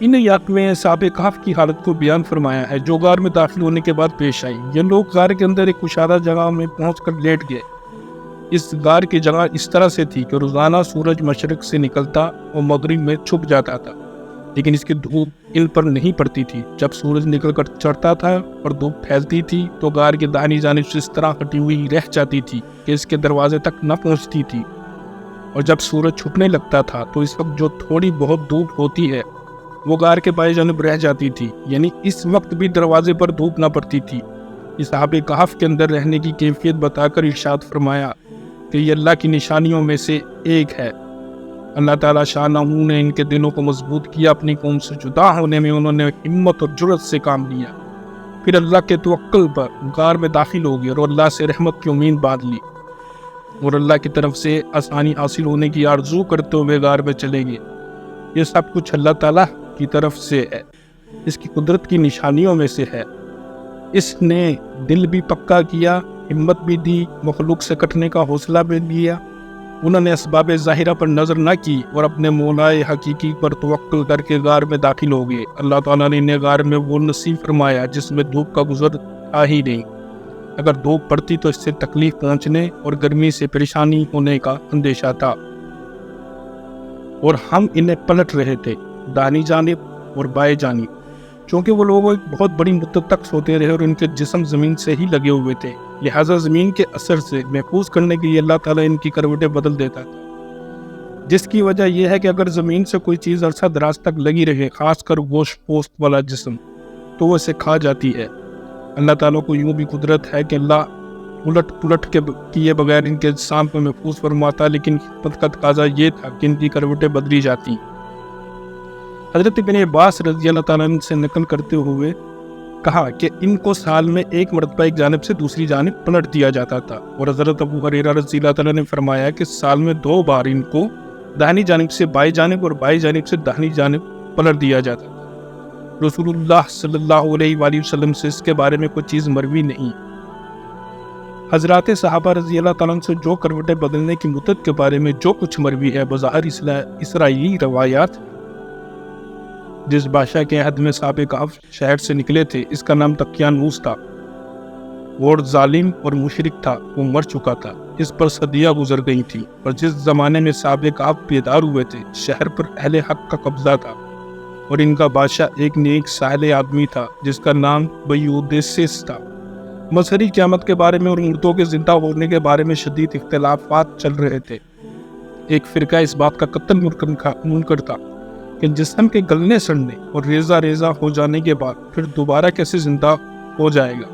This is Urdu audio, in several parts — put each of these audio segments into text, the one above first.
ان یات میں صحاب کہف کی حالت کو بیان فرمایا ہے جو غار میں داخل ہونے کے بعد پیش آئی۔ یہ لوگ غار کے اندر ایک کشادہ جگہ میں پہنچ کر لیٹ گئے۔ اس غار کی جگہ اس طرح سے تھی کہ روزانہ سورج مشرق سے نکلتا اور مغرب میں چھپ جاتا تھا، لیکن اس کی دھوپ ان پر نہیں پڑتی تھی۔ جب سورج نکل کر چڑھتا تھا اور دھوپ پھیلتی تھی تو غار کی داہنی جانب سے اس طرح ہٹی ہوئی رہ جاتی تھی کہ اس کے دروازے تک نہ پہنچتی تھی، اور جب سورج چھپنے لگتا تھا تو اس وقت جو تھوڑی بہت دھوپ ہوتی ہے وہ غار کے بائیں جانب رہ جاتی تھی، یعنی اس وقت بھی دروازے پر دھوپ نہ پڑتی تھی۔ اس صحاب کہف کے اندر رہنے کی کیفیت بتا کر ارشاد فرمایا کہ یہ اللہ کی نشانیوں میں سے ایک ہے۔ اللہ تعالیٰ شانہ نے ان کے دلوں کو مضبوط کیا، اپنی قوم سے جدا ہونے میں انہوں نے ہمت اور جرأت سے کام لیا، پھر اللہ کے توکل پر غار میں داخل ہو گئے اور اللہ سے رحمت کی امید باندھ لی، اور اللہ کی طرف سے آسانی حاصل ہونے کی آرزو کرتے ہوئے غار میں چلے گئے۔ یہ سب کچھ اللہ تعالیٰ کی طرف سے ہے، اس کی قدرت کی نشانیوں میں سے ہے۔ اس نے دل بھی پکا کیا، ہمت بھی دی، مخلوق سے کٹنے کا حوصلہ بھی دیا۔ انہوں نے اسباب ظاہرہ پر نظر نہ کی اور اپنے مولائے حقیقی پر توکل کر کے غار میں داخل ہو گئے۔ اللہ تعالیٰ نے انہیں غار میں وہ نصیب فرمایا جس میں دھوپ کا گزر تھا ہی نہیں۔ اگر دھوپ پڑتی تو اس سے تکلیف پہنچنے اور گرمی سے پریشانی ہونے کا اندیشہ تھا، اور ہم انہیں پلٹ رہے تھے دائیں جانب اور بائیں جانب، چونکہ وہ لوگ ایک بہت بڑی مدت تک سوتے رہے اور ان کے جسم زمین سے ہی لگے ہوئے تھے، لہٰذا زمین کے اثر سے محفوظ کرنے کے لیے اللہ تعالیٰ ان کی کروٹیں بدل دیتا تھا، جس کی وجہ یہ ہے کہ اگر زمین سے کوئی چیز عرصہ دراز تک لگی رہے، خاص کر گوشت پوست والا جسم، تو وہ اسے کھا جاتی ہے۔ اللہ تعالیٰ کو یوں بھی قدرت ہے کہ اللہ الٹ پلٹ کے کیے بغیر ان کے اجسام کو محفوظ فرماتا، لیکن حکمت کا تقاضا یہ تھا کہ ان کی کروٹیں بدلی جاتی۔ حضرت ابن عباس رضی اللہ تعالیٰ عنہ سے نقل کرتے ہوئے کہا کہ ان کو سال میں ایک مرتبہ ایک جانب سے دوسری جانب پلٹ دیا جاتا تھا، اور حضرت ابو ہریرہ رضی اللہ تعالیٰ نے فرمایا کہ سال میں 2 بار ان کو داہنی جانب سے بائیں جانب اور بائیں جانب سے داہنی جانب پلٹ دیا جاتا تھا۔ رسول اللہ صلی اللہ علیہ وآلہ وسلم سے اس کے بارے میں کوئی چیز مروی نہیں۔ حضرات صحابہ رضی اللہ تعالیٰ عنہ سے جو کروٹیں بدلنے کی مدت کے بارے میں جو کچھ مروی ہے بظاہر اسرائیلی روایات۔ جس بادشاہ کے عہد میں صحاب کہف شہر سے نکلے تھے اس کا نام دقیانوس تھا، وہ ظالم اور مشرک تھا، وہ مر چکا تھا، اس پر صدیاں گزر گئی تھیں، اور جس زمانے میں صحاب کہف بیدار ہوئے تھے شہر پر اہل حق کا قبضہ تھا، اور ان کا بادشاہ ایک نیک صالح آدمی تھا جس کا نام بیودیسس تھا۔ مظہری قیامت کے بارے میں اور مردوں کے زندہ ہونے کے بارے میں شدید اختلافات چل رہے تھے۔ ایک فرقہ اس بات کا قطعاً منکر تھا کہ جسم کے گلنے سڑنے اور ریزہ ریزہ ہو جانے کے بعد پھر دوبارہ کیسے زندہ ہو جائے گا۔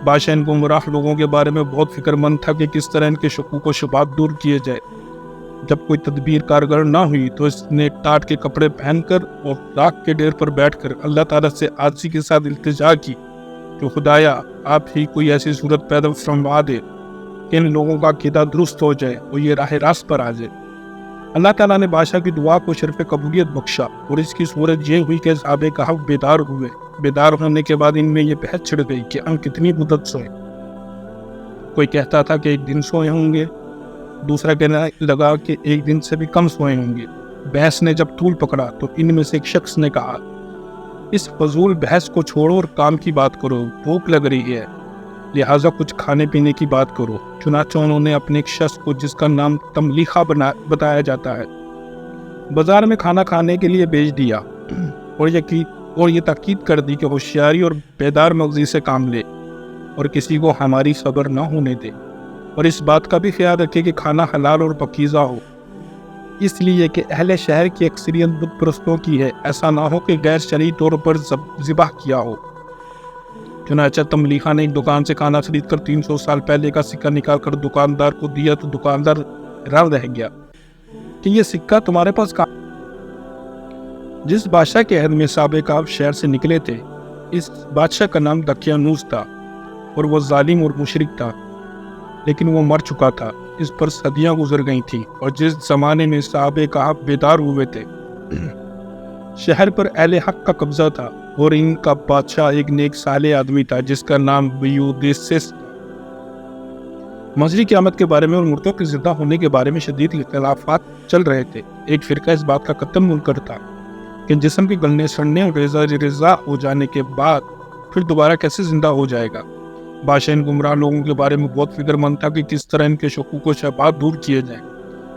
بادشاہ ان گمراہ لوگوں کے بارے میں بہت فکر مند تھا کہ کس طرح ان کے شکوک و شبہات دور کیے جائے۔ جب کوئی تدبیر کارگر نہ ہوئی تو اس نے ٹاٹ کے کپڑے پہن کر اور راکھ کے ڈیر پر بیٹھ کر اللہ تعالیٰ سے عاجزی کے ساتھ التجا کی کہ خدایا آپ ہی کوئی ایسی صورت پیدا فرما دے کہ ان لوگوں کا عقیدہ درست ہو جائے اور یہ راہ راست پر آ جائے۔ اللہ تعالیٰ نے بادشاہ کی دعا کو شرف قبولیت بخشا، اور اس کی صورت یہ ہوئی کہ صحاب کہف بیدار ہوئے۔ بیدار ہونے کے بعد ان میں یہ بحث چھڑ گئی کہ ہم کتنی مدت سوئے۔ کوئی کہتا تھا کہ 1 دن سوئے ہوں گے، دوسرا کہنے لگا کہ 1 دن سے بھی کم سوئے ہوں گے۔ بحث نے جب طول پکڑا تو ان میں سے ایک شخص نے کہا اس فضول بحث کو چھوڑو اور کام کی بات کرو، بھوک لگ رہی ہے، لہٰذا کچھ کھانے پینے کی بات کرو۔ چنانچہ انہوں نے اپنے ایک شخص کو جس کا نام تملیخہ بتایا جاتا ہے بازار میں کھانا کھانے کے لیے بھیج دیا، اور یہ تاکید کر دی کہ ہوشیاری اور بیدار مغزی سے کام لے اور کسی کو ہماری خبر نہ ہونے دے، اور اس بات کا بھی خیال رکھے کہ کھانا حلال اور پاکیزہ ہو، اس لیے کہ اہل شہر کی اکثریت بت پرستوں کی ہے، ایسا نہ ہو کہ غیر شرعی طور پر ذبح کیا ہو۔ چنانچہ تملیخہ نے ایک دکان سے کھانا خرید کر 300 سال پہلے کا سکہ نکال کر دکاندار کو دیا تو دکاندار حیران رہ گیا کہ یہ سکہ تمہارے پاس کہاں؟ جس بادشاہ کے عہد میں صحاب کہف شہر سے نکلے تھے اس بادشاہ کا نام دقیانوس تھا، اور وہ ظالم اور مشرک تھا، لیکن وہ مر چکا تھا، اس پر صدیاں گزر گئی تھیں۔ اور جس زمانے میں صحاب کہف بیدار ہوئے تھے شہر پر اہل حق کا قبضہ تھا، اور ان کا بادشاہ ایک نیک صالح آدمی تھا جس کا نام بیودیسس تھا۔ مظہری قیامت کے بارے میں اور مردوں کے زندہ ہونے کے بارے میں شدید اختلافات چل رہے تھے۔ ایک فرقہ اس بات کا قطعاً منکر تھا کہ کہ جسم کے گلنے سڑنے اور رضا ہو جانے کے بعد پھر دوبارہ کیسے زندہ ہو جائے گا؟ بادشاہ ان گمراہ لوگوں کے بارے میں بہت فکر مند تھا کہ کس طرح ان کے شکوک و شبہات دور کیے جائیں۔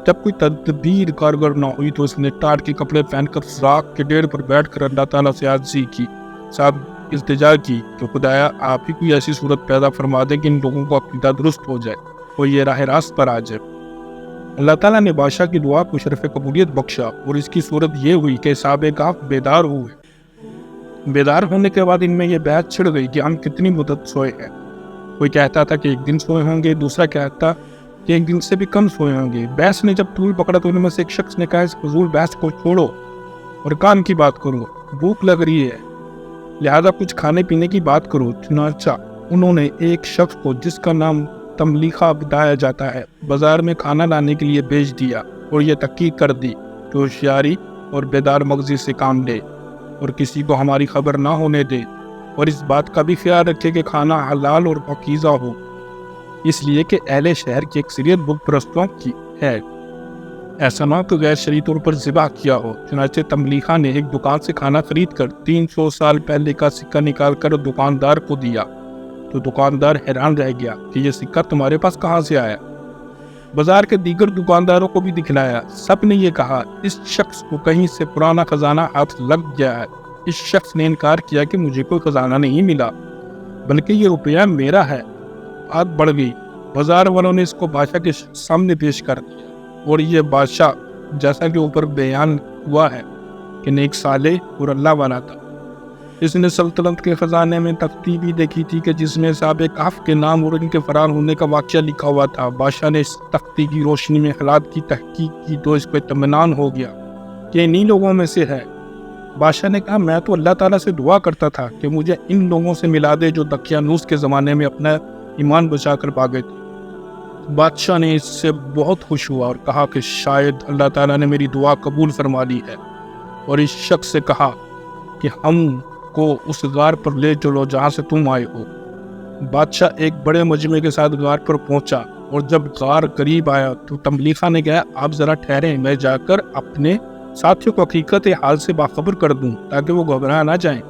جب کوئی تدبیر کارگر نہ ہوئی تو اس نے ٹاٹ کے کپڑے پہن کر راکھ کے ڈیڑھ پر بیٹھ کر اللہ تعالیٰ سے عاجزی کی، ساتھ التجا کی کہ خدایا آپ ہی کوئی ایسی صورت پیدا فرما دے کہ ان لوگوں کو عقیدہ درست ہو جائے اور یہ راہ راست پر آ جائے۔ اللہ تعالیٰ نے بادشاہ کی دعا کو شرف قبولیت بخشا اور اس کی صورت یہ ہوئی کہ اصحاب کہف بیدار ہوئے۔ بیدار ہونے کے بعد ان میں یہ بحث چھڑ گئی کہ ہم کتنی مدت سوئے ہیں۔ کوئی کہتا تھا کہ 1 دن سوئے ہوں گے، دوسرا کہتا کہ 1 دن سے بھی کم سوئے ہوں گے۔ بحث نے جب طول پکڑا تو ان میں سے ایک شخص نے کہا اس فضول بحث کو چھوڑو اور کام کی بات کرو، بھوک لگ رہی ہے لہذا کچھ کھانے پینے کی بات کرو۔ چنانچہ انہوں نے ایک شخص کو جس کا نام تملیخہ بتایا جاتا ہے بازار میں کھانا لانے کے لیے بھیج دیا اور یہ تحقیق کر دی کہ ہوشیاری اور بیدار مغزی سے کام لے اور کسی کو ہماری خبر نہ ہونے دے، اور اس بات کا بھی خیال رکھے کہ کھانا حلال اور پاکیزہ ہو، اس لیے کہ اہل شہر کی اکثریت بت پرستوں کی ہے، ایسا نہ کہ غیر شرعی طور پر ذبح کیا ہو۔ چنانچہ تملیخہ نے ایک دکان سے کھانا خرید کر 300 سال پہلے کا سکہ نکال کر دکاندار کو دیا تو دکاندار حیران رہ گیا کہ یہ سکہ تمہارے پاس کہاں سے آیا؟ بازار کے دیگر دکانداروں کو بھی دکھلایا، سب نے یہ کہا اس شخص کو کہیں سے پرانا خزانہ ہاتھ لگ گیا ہے۔ اس شخص نے انکار کیا کہ مجھے کوئی خزانہ نہیں ملا بلکہ یہ روپیہ میرا ہے۔ بات بڑھ گئی، بازار والوں نے اس کو بادشاہ کے سامنے پیش کر دیا اور یہ بادشاہ جیسا کہ اوپر بیان ہوا ہے کہ نیک صالح اور اللہ والا تھا۔ اس نے سلطنت کے خزانے میں تختی بھی دیکھی تھی کہ جس میں اصحاب کہف کے نام اور ان کے فرار ہونے کا واقعہ لکھا ہوا تھا۔ بادشاہ نے اس تختی کی روشنی میں حالات کی تحقیق کی تو اس کو اطمینان ہو گیا کہ انہی لوگوں میں سے ہے۔ بادشاہ نے کہا میں تو اللہ تعالیٰ سے دعا کرتا تھا کہ مجھے ان لوگوں سے ملا دے جو دقیانوس کے زمانے میں اپنا ایمان بچا کر بھاگے تھے۔ بادشاہ نے اس سے بہت خوش ہوا اور کہا کہ شاید اللہ تعالیٰ نے میری دعا قبول فرما لی ہے، اور اس شخص سے کہا کہ ہم کو اس غار پر لے چلو جہاں سے تم آئے ہو۔ بادشاہ ایک بڑے مجمع کے ساتھ غار پر پہنچا اور جب غار قریب آیا تو تملیخہ نے کہا آپ ذرا ٹھہریں، میں جا کر اپنے ساتھیوں کو حقیقت حال سے باخبر کر دوں تاکہ وہ گھبرا نہ جائیں۔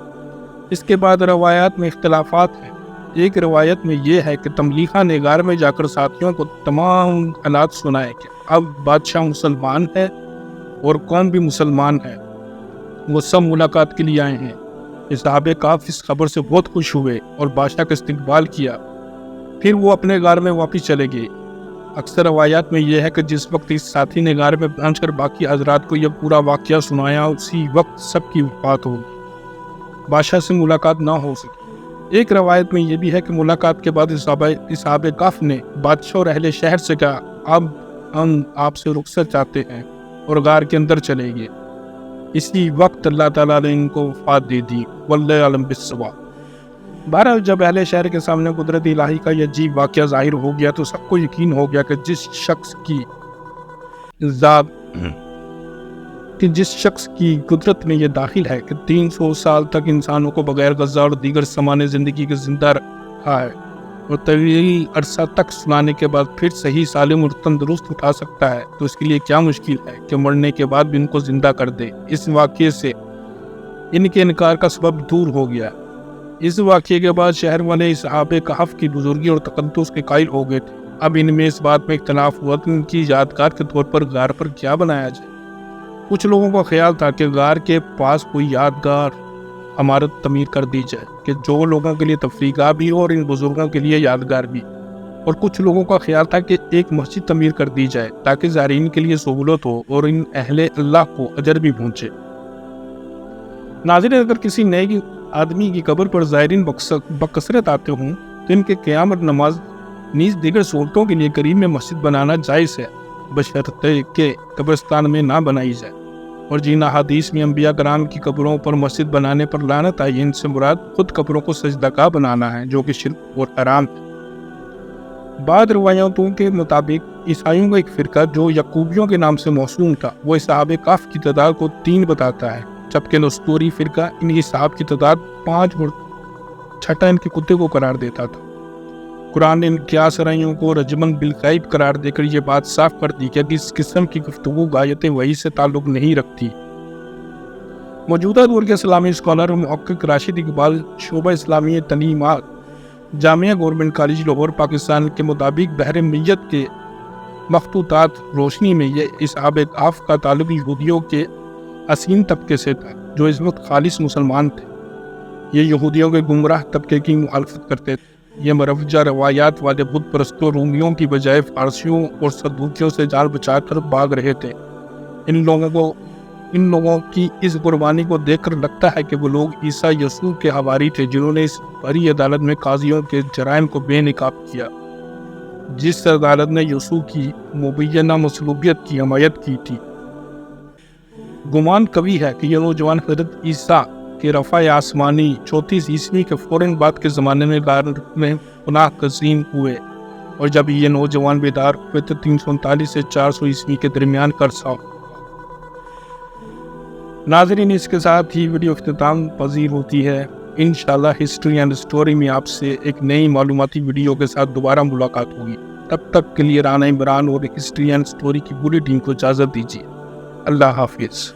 اس کے بعد روایات میں اختلافات ہیں۔ ایک روایت میں یہ ہے کہ تملیخہ نے غار میں جا کر ساتھیوں کو تمام حالات سنائے کہ اب بادشاہ مسلمان ہے اور قوم بھی مسلمان ہے، وہ سب ملاقات کے لیے آئے ہیں۔ اصحاب کہف اس خبر سے بہت خوش ہوئے اور بادشاہ کا استقبال کیا، پھر وہ اپنے غار میں واپس چلے گئے۔ اکثر روایات میں یہ ہے کہ جس وقت اس ساتھی نے غار میں پہنچ کر باقی حضرات کو یہ پورا واقعہ سنایا اسی وقت سب کی وفات ہو گئی، بادشاہ سے ملاقات نہ ہو سکی۔ ایک روایت میں یہ بھی ہے کہ ملاقات کے بعد اصحاب کہف نے بادشاہ اور اہل شہر سے کہا اب ہم آپ سے رخصت چاہتے ہیں، اور غار کے اندر چلے گئے۔ اسی وقت اللہ تعالیٰ نے ان کو وفات دے دی، واللہ اعلم بالصواب۔ بہرحال جب اہل شہر کے سامنے قدرت الہی کا یہ عجیب واقعہ ظاہر ہو گیا تو سب کو یقین ہو گیا کہ جس شخص کی قدرت میں یہ داخل ہے کہ 300 سال تک انسانوں کو بغیر غذا اور دیگر سامان زندگی کے زندہ رکھا ہے اور طویل عرصہ تک سنانے کے بعد پھر صحیح سالم اور تندرست اٹھا سکتا ہے تو اس کے لیے کیا مشکل ہے کہ مرنے کے بعد بھی ان کو زندہ کر دے۔ اس واقعے سے ان کے انکار کا سبب دور ہو گیا۔ اس واقعے کے بعد شہر والے اصحاب کہف کی بزرگی اور تقدس کے قائل ہو گئے تھے۔ اب ان میں اس بات میں اختلاف ہوا کہ ان کی یادگار کے طور پر غار پر کیا بنایا جائے۔ کچھ لوگوں کا خیال تھا کہ غار کے پاس کوئی یادگار عمارت تعمیر کر دی جائے کہ جو لوگوں کے لیے تفریح گاہ بھی ہو اور ان بزرگوں کے لیے یادگار بھی، اور کچھ لوگوں کا خیال تھا کہ ایک مسجد تعمیر کر دی جائے تاکہ زائرین کے لیے سہولت ہو اور ان اہل اللہ کو اجر بھی پہنچے۔ ناظرین، اگر کسی نئے آدمی کی قبر پر زائرین بکثرت آتے ہوں تو ان کے قیام اور نماز نیز دیگر سہولتوں کے لیے قریب میں مسجد بنانا جائز ہے، بشرطے کہ قبرستان میں نہ بنائی جائے۔ اور جن احادیث میں انبیاء کرام کی قبروں پر مسجد بنانے پر لعنت آئی، ان سے مراد خود قبروں کو سجدہ گاہ بنانا ہے جو کہ شرک اور حرام ہے۔ بعض روایتوں کے مطابق عیسائیوں کا ایک فرقہ جو یعقوبیوں کے نام سے موسوم تھا وہ اصحاب کہف کی تعداد کو 3 بتاتا ہے، جبکہ نستوری فرقہ ان اصحاب کی تعداد 5 اور چھٹا ان کے کتے کو قرار دیتا تھا۔ قرآن نے ان قیاس رائیوں کو رجمن بالغیب قرار دے کر یہ بات صاف کر دی کہ اس قسم کی گفتگو آیت وحی سے تعلق نہیں رکھتی۔ موجودہ دور کے اسلامی اسکالر و محقق راشد اقبال شعبہ اسلامی تعلیمات جامعہ گورنمنٹ کالج لاہور پاکستان کے مطابق بحر میت کے مخطوطات روشنی میں یہ اس آب آف کا تعلق یہودیوں کے حسین طبقے سے تھا جو اس وقت خالص مسلمان تھے۔ یہ یہودیوں کے گمراہ طبقے کی مخالفت کرتے تھے۔ یہ مروجہ روایات والے بت پرستوں رومیوں کی بجائے فارسیوں اور صدوقیوں سے جان بچا کر بھاگ رہے تھے۔ ان لوگوں کی اس قربانی کو دیکھ کر لگتا ہے کہ وہ لوگ عیسیٰ یسوع کے حواری تھے جنہوں نے اس بڑی عدالت میں قاضیوں کے جرائم کو بے نقاب کیا، جس عدالت نے یسوع کی مبینہ مصلوبیت کی حمایت کی تھی۔ گمان قوی ہے کہ یہ نوجوان حضرت عیسیٰ کے رفع آسمانی 34 عیسوی کے فوراً بعد کے زمانے میں پناہ گزین ہوئے، اور جب یہ نوجوان بیدار ہوئے تو 339 سے 400 عیسوی کے درمیان عرصہ ہوا۔ ناظرین، اس کے ساتھ ہی ویڈیو اختتام پذیر ہوتی ہے۔ انشاءاللہ ہسٹری اینڈ سٹوری میں آپ سے ایک نئی معلوماتی ویڈیو کے ساتھ دوبارہ ملاقات ہوگی۔ تب تک کے لیے رانا عمران اور ہسٹری اینڈ سٹوری کی پوری ٹیم کو اجازت دیجیے۔ اللہ حافظ۔